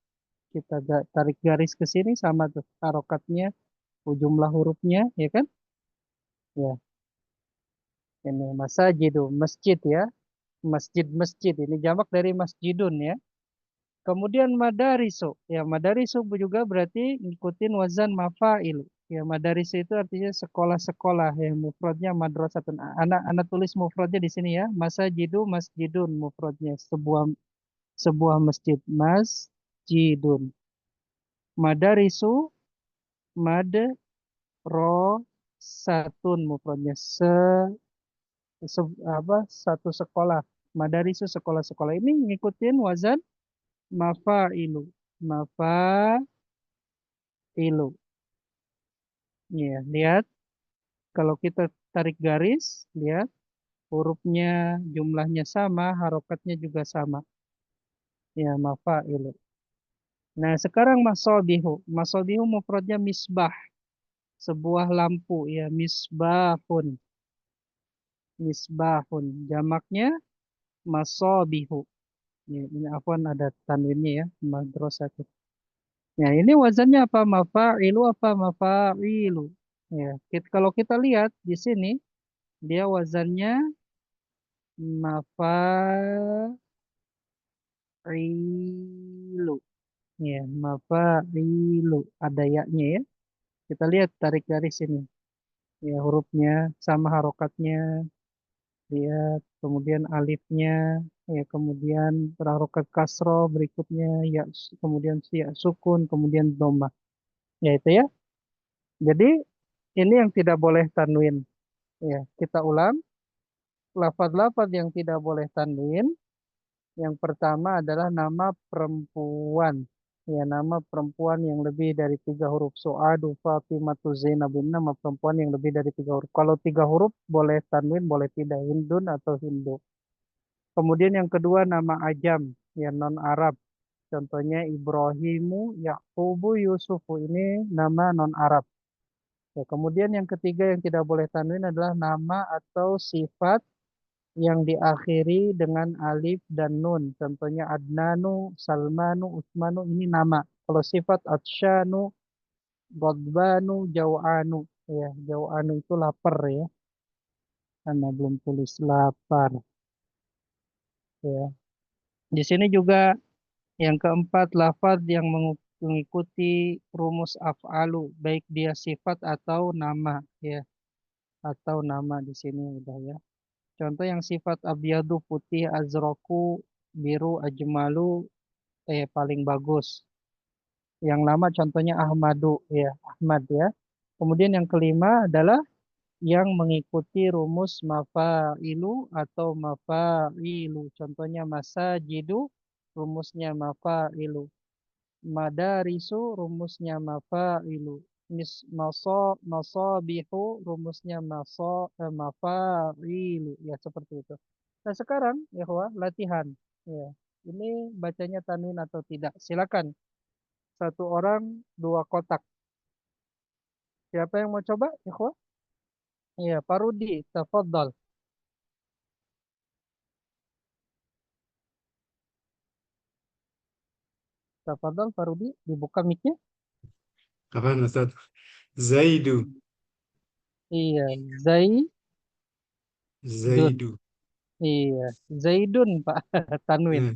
B: Kita tarik garis ke sini sama tuh harokatnya, jumlah hurufnya, ya kan? Ya, ini masajidu, masjid ya. Masjid-masjid ini jamak dari masjidun ya. Kemudian madarisu. Ya, madarisu juga berarti ngikutin wazan mafa'il. Ya, madarisu itu artinya sekolah-sekolah. Ya, mufradnya madrasatun. Anak tulis mufradnya di sini ya. Masajidu, masjidun mufradnya. Sebuah masjid. Masjidun. Madarisu, madrasatun mufradnya. Satu sekolah. Madarisu sekolah-sekolah. Ini ngikutin wazan mafailu. Mafailu. Ya, lihat. Kalau kita tarik garis, lihat. Hurufnya, jumlahnya sama, harokatnya juga sama. Ya, mafailu. Nah, sekarang masobihu. Masobihu mufradnya misbah. Sebuah lampu. Ya, misbahun. Misbahun. Jamaknya masobihu. Ya, ini afwan ada tanwinnya ya. Madrasatun. Ya, ini wazannya apa? Mafa'ilu apa mafa'ilu? Ya, kalau kita lihat di sini, dia wazannya mafa'ilu. Ya, mafa'ilu. Ada yaknya ya. Kita lihat tarik garis ini. Ya, hurufnya sama harokatnya. Lihat, kemudian alifnya. Ya, kemudian harokat kasroh berikutnya. Ya, kemudian ya, sukun, kemudian dhammah. Ya, itu ya. Jadi, ini yang tidak boleh tanwin. Ya, kita ulang. Lafaz-lafaz yang tidak boleh tanwin. Yang pertama adalah nama perempuan. Ya, nama perempuan yang lebih dari 3 huruf. Su'adu, Fatimatu, Zainabun. Nama perempuan yang lebih dari 3 huruf. Kalau 3 huruf boleh tanwin, boleh tidak. Hindun atau Hindu. Kemudian yang kedua nama ajam. Ya, non-Arab. Contohnya Ibrahimu, Yaqubu, Yusufu. Ini nama non-Arab. Ya, kemudian yang ketiga yang tidak boleh tanwin adalah nama atau sifat yang diakhiri dengan alif dan nun. Contohnya Adnanu, Salmanu, Utsmanu, ini nama. Kalau sifat Atsyanu, Ghadbanu, Jau'anu. Ya, Jau'anu itu lapar ya. Karena belum tulis lapar. Ya. Di sini juga yang keempat lafaz yang mengikuti rumus af'alu, baik dia sifat atau nama ya. Atau nama di sini udah ya. Contoh yang sifat abyadu putih, azroku biru, ajmalu paling bagus. Yang lama contohnya Ahmadu ya, Ahmad ya. Kemudian yang kelima adalah yang mengikuti rumus mafailu atau mafailu. Contohnya masajidu, rumusnya mafailu. Madarisu, rumusnya mafailu. Masabihu, rumusnya mafailu. Ya, seperti itu. Nah, sekarang ya, latihan. Ya. Ini bacanya tanwin atau tidak. Silakan. 1 orang 2 kotak. Siapa yang mau coba, ikhwah? Iya, Pak Rudi, tafadhal. Tafadhal, Pak Rudi, dibuka mic-nya.
C: Kapan Ustaz? Zaidu.
B: Iya, Zaidun.
C: Zaidu.
B: Iya, Zaidun, Pak. Tanwin.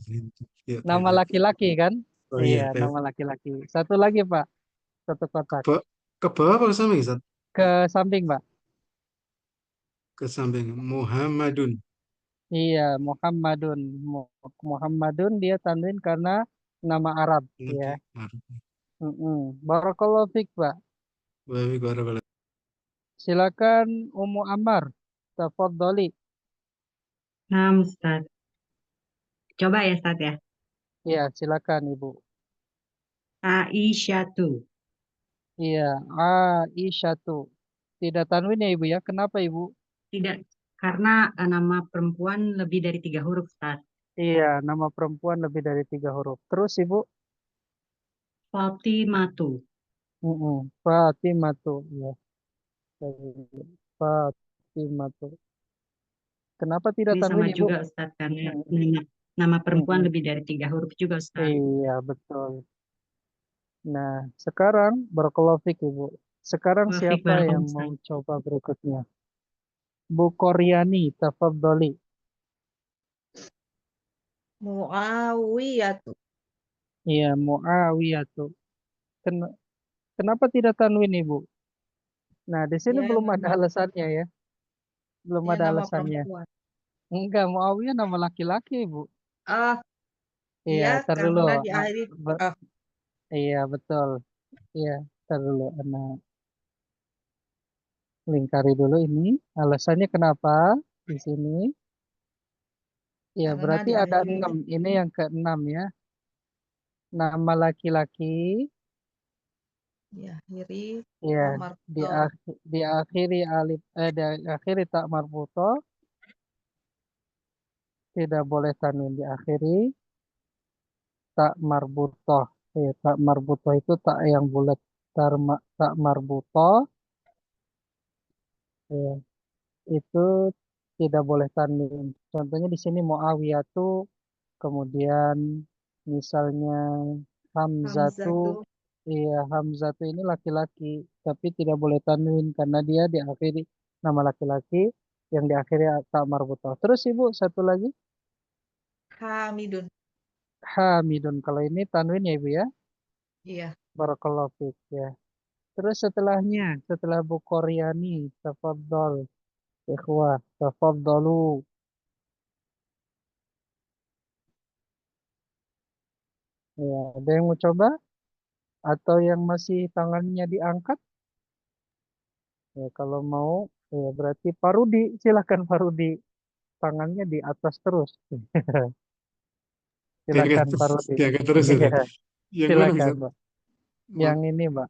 C: Ya,
B: Nama laki-laki kan?
C: oh
B: Iya,
C: iya,
B: nama laki-laki. Satu lagi, Pak. 1 kotak.
C: ke bawah apa ke samping Ustaz?
B: Ke samping, Pak.
C: Ke samping. Muhammadun.
B: Iya, Muhammadun. Muhammadun dia tanwin karena Nama Arab ya. Barakallahu fiik, Pak.
C: Baik, barakallah.
B: Silakan Ummu Ammar. Tafadhali.
I: Nah, Ustaz. Coba ya, Ustaz ya.
B: Iya, silakan Ibu.
I: Aisyatu.
B: Iya, Aisyatu. Tidak tanwin ya Ibu ya. Kenapa Ibu?
I: Tidak, karena nama perempuan lebih dari 3 huruf, Ustaz.
B: Iya, nama perempuan lebih dari 3 huruf. Terus Ibu?
I: Fatimatu.
B: Fatimatu. Ya. Fatimatu. Kenapa tidak
I: Ini
B: tanwin
I: sama
B: Ibu?
I: juga, Ustaz, karena nama perempuan lebih dari 3 huruf juga, Ustaz.
B: Iya, betul. Nah, sekarang barakallahu fiik Ibu. Sekarang
I: Wa fiik
B: siapa yang
I: barakallahu,
B: mau
I: Ustaz.
B: coba berikutnya? Bu Koryani, tafadhali.
H: Muawiyatu.
B: Iya, Muawiyatu. Kenapa tidak tanwin Ibu? Nah, di sini
H: Ya,
B: belum ada
H: nama,
B: alasannya ya. Belum
H: ya
B: ada
H: nama
B: alasannya.
H: perempuan.
B: Enggak, Muawiyah nama laki-laki Ibu.
H: Ah,
B: Iya,
H: iya,
B: tar dulu.
H: karena diakhiri. Oh,
B: Iya, betul. Iya, tar dulu. Anak lingkari dulu ini. Alasannya kenapa di sini? Ya,
H: karena
B: berarti ada
H: diakhiri
B: 6. Ini yang ke-6 ya. Nama laki-laki,
H: diakhiri
B: ya,
H: marto.
B: diakhiri diakhiri tak marbuto, tidak boleh tanwin diakhiri tak marbuto. Ya, tak marbuto itu tak yang bulat. Tak marbuto, ya, itu tidak boleh tanwin. Contohnya di sini Muawiyatu, kemudian misalnya Hamzatu,
H: Hamzatu.
B: iya Hamzatu ini laki-laki, tapi tidak boleh tanwin karena dia diakhiri nama laki-laki yang diakhiri tak marbutoh. Terus Ibu satu lagi
H: Hamidun.
B: Hamidun. Kalau ini tanwin ya Ibu ya.
H: Iya.
B: Barakallahu fiik ya. Terus setelahnya, setelah Bu Koryani, tafadhol, ikhwah, tafadhalu. Ya, ada yang mau coba atau yang masih tangannya diangkat? Ya, kalau mau, ya berarti Parudi, silakan Parudi. Tangannya di atas terus. Silakan Parudi.
C: Diangkat terus itu.
B: Iya,
C: Yang mana
B: silakan,
C: Ustaz?
B: Mbak. Yang ini, Mbak.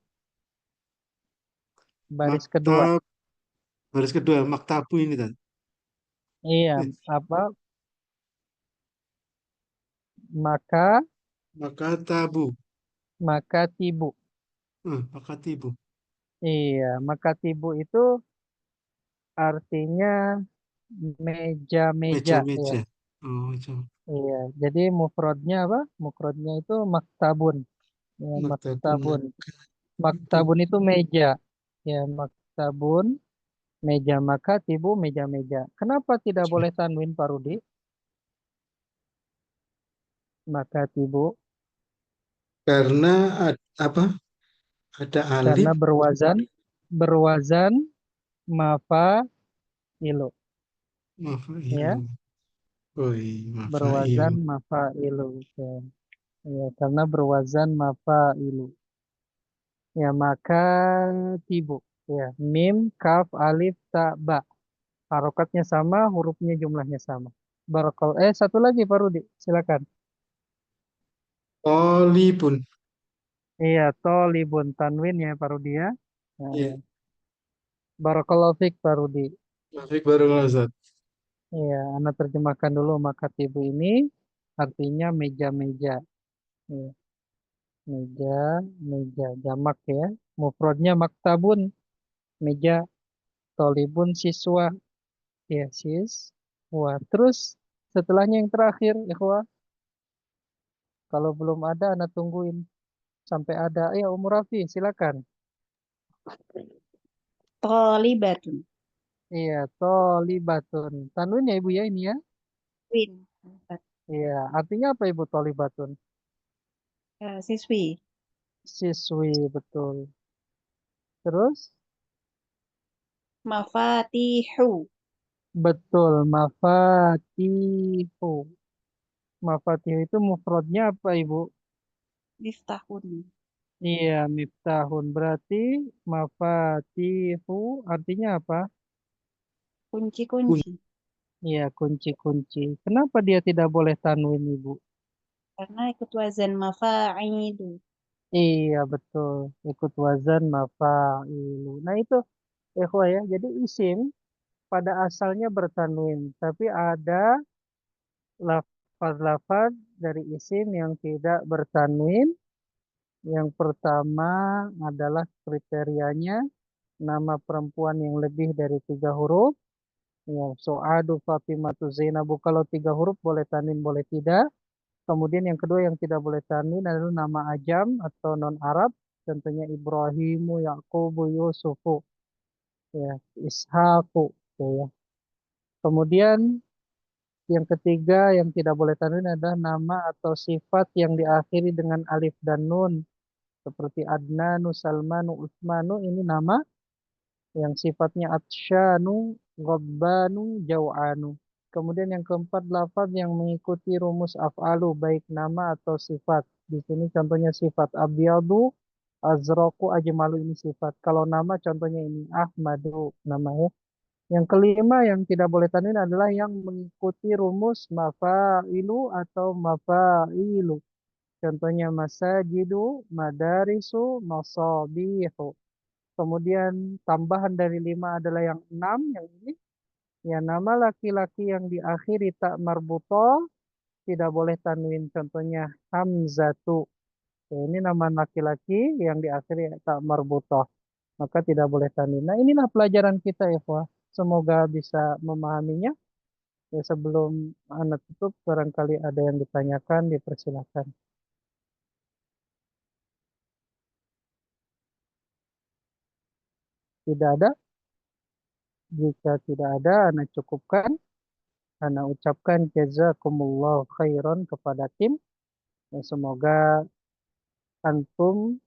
B: Baris kedua.
C: Maktab, baris kedua, maktabu ini kan.
B: Iya, apa? Maka
C: Makatabu.
B: Makatibu.
C: Makatibu.
B: Iya, Makatibu itu artinya meja-meja ya.
C: Meja-meja. Oh, meja.
B: Iya, jadi mufradnya apa? Mufradnya itu maktabun. Ya, maktabun. Maktabun itu meja. Ya, maktabun, meja makatibu, meja-meja. Kenapa tidak boleh tanwin Pak Rudi? Makatibu.
C: Karena apa? Ada
B: Karena
C: alif.
B: berwazan mafailu. Ya, berwazan mafailu. Ya, karena berwazan mafailu. Ya, maka tibu. Ya, mim, kaf, alif, ta, ba. Harokatnya sama, hurufnya jumlahnya sama. Satu lagi Pak Rudi, silakan.
C: Tolibun.
B: Iya, tolibun tanwin ya Pak Rudi ya. Nah,
C: Iya.
B: Barakallahu fiik Pak Rudi.
C: Baik, baru Ustaz.
B: Iya, Anda terjemahkan dulu makatibu ini artinya meja-meja. Ya, meja, jamak ya. Mufradnya maktabun, meja. Tolibun siswa, ya siswa. Terus setelahnya yang terakhir, ikhwah. Kalau belum ada, Anda tungguin sampai ada. Ya, Umur Rafi, silakan.
F: Tolibatun.
B: Iya, tolibatun. Tanwin ya Ibu ya ini ya.
F: Win.
B: Iya, artinya apa Ibu tolibatun?
F: Siswi.
B: Siswi, betul. Terus?
F: Mafatihu.
B: Betul, mafatihu. Mafatihu itu mufradnya apa Ibu?
F: Miftahun.
B: Iya, miftahun. Berarti mafatihu artinya apa?
F: Kunci-kunci.
B: Iya, kunci-kunci. Kenapa dia tidak boleh tanwin, Ibu?
F: Karena ikut wazan mafa'ilu.
B: Iya, betul. Ikut wazan mafa'ilu. Nah, itu ikhwah ya. Jadi isim pada asalnya bertanwin, tapi ada lafaz-lafaz dari isim yang tidak bertanwin. Yang pertama adalah kriterianya nama perempuan yang lebih dari 3 huruf. Ya, Su'adu, Fatimatu, Zainabu. Kalau 3 huruf boleh tanwin, boleh tidak. Kemudian yang kedua yang tidak boleh tanwin adalah nama ajam atau non Arab. Tentunya Ibrahimu, Yaqubu, Yusufu, ya, Ishaqu, ya. Kemudian yang ketiga yang tidak boleh tanwin adalah nama atau sifat yang diakhiri dengan alif dan nun. Seperti Adnanu, Salmanu, Utsmanu, ini nama yang sifatnya Atsyanu, Ghabbanu, Jau'anu. Kemudian yang keempat, lafaz yang mengikuti rumus af'alu, baik nama atau sifat. Di sini contohnya sifat Abyadu, Azraku, Ajmalu, ini sifat. Kalau nama contohnya ini Ahmadu namanya. Yang kelima yang tidak boleh tanwin adalah yang mengikuti rumus mafa'ilu atau mafa'ilu. Contohnya masajidu, madarisu, masabihu. Kemudian tambahan dari 5 adalah yang 6, yang ini. Ya, nama laki-laki yang diakhiri tak marbutoh tidak boleh tanwin. Contohnya Hamzatu. Ya, ini nama laki-laki yang diakhiri tak marbutoh. Maka tidak boleh tanwin. Nah, inilah pelajaran kita ya, Pak. Semoga bisa memahaminya. Ya, sebelum anak tutup, barangkali ada yang ditanyakan, dipersilakan. Tidak ada? Jika tidak ada, anak cukupkan. Anak ucapkan jazakumullah khairan kepada tim. Ya, semoga antum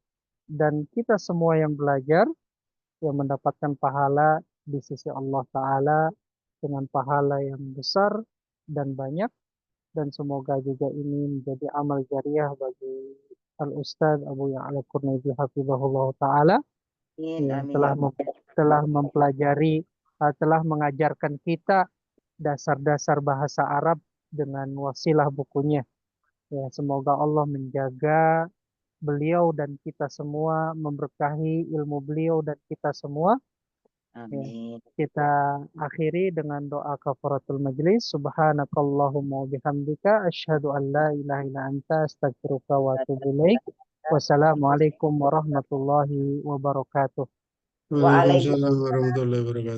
B: dan kita semua yang belajar yang mendapatkan pahala di sisi Allah Ta'ala dengan pahala yang besar dan banyak. Dan semoga juga ini menjadi amal jariah bagi Al-Ustadz Abu Ya'la Qurnabi hafizahullah Ta'ala yang telah mempelajari, telah mengajarkan kita dasar-dasar bahasa Arab dengan wasilah bukunya. Ya, semoga Allah menjaga beliau dan kita semua, memberkahi ilmu beliau dan kita semua. Ya, kita akhiri dengan doa kafaratul majlis. Subhanakallahumma wa bihamdika asyhadu an la ilaha illa anta astaghfiruka wa atubu ilaik. Wassalamualaikum warahmatullahi wabarakatuh.
C: Waalaikumsalam warahmatullahi wabarakatuh.